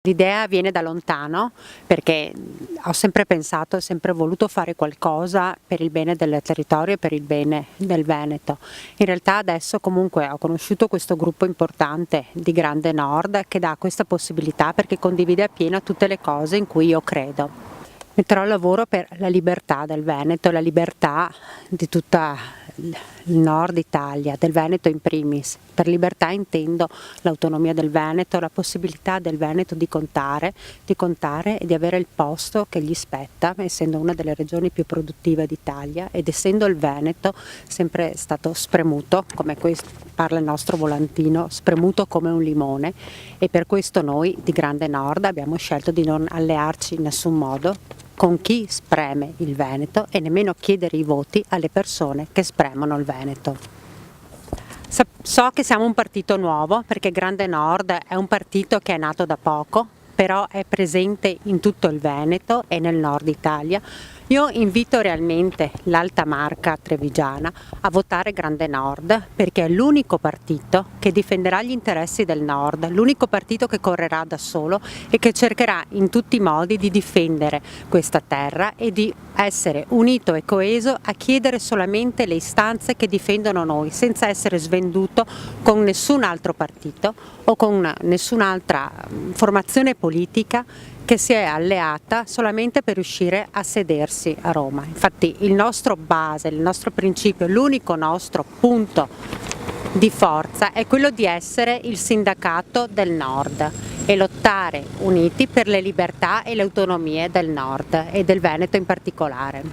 L'idea viene da lontano perché ho sempre pensato e sempre voluto fare qualcosa per il bene del territorio e per il bene del Veneto. In realtà adesso comunque ho conosciuto questo gruppo importante di Grande Nord che dà questa possibilità perché condivide appieno tutte le cose in cui io credo. Metterò al lavoro per la libertà del Veneto, la libertà di tutta il nord Italia, del Veneto in primis. Per libertà intendo l'autonomia del Veneto, la possibilità del Veneto di contare e di avere il posto che gli spetta, essendo una delle regioni più produttive d'Italia ed essendo il Veneto sempre stato spremuto, come parla il nostro volantino, spremuto come un limone, e per questo noi di Grande Nord abbiamo scelto di non allearci in nessun modo con chi spreme il Veneto e nemmeno chiedere i voti alle persone che spremono il Veneto. So che siamo un partito nuovo perché Grande Nord è un partito che è nato da poco, però è presente in tutto il Veneto e nel nord Italia. Io invito realmente l'Alta Marca trevigiana a votare Grande Nord perché è l'unico partito che difenderà gli interessi del nord, l'unico partito che correrà da solo e che cercherà in tutti i modi di difendere questa terra e di essere unito e coeso a chiedere solamente le istanze che difendono noi, senza essere svenduto con nessun altro partito o con nessun'altra formazione politica che si è alleata solamente per riuscire a sedersi a Roma. Infatti il nostro base, il nostro principio, l'unico nostro punto di forza è quello di essere il sindacato del Nord e lottare uniti per le libertà e le autonomie del Nord e del Veneto in particolare.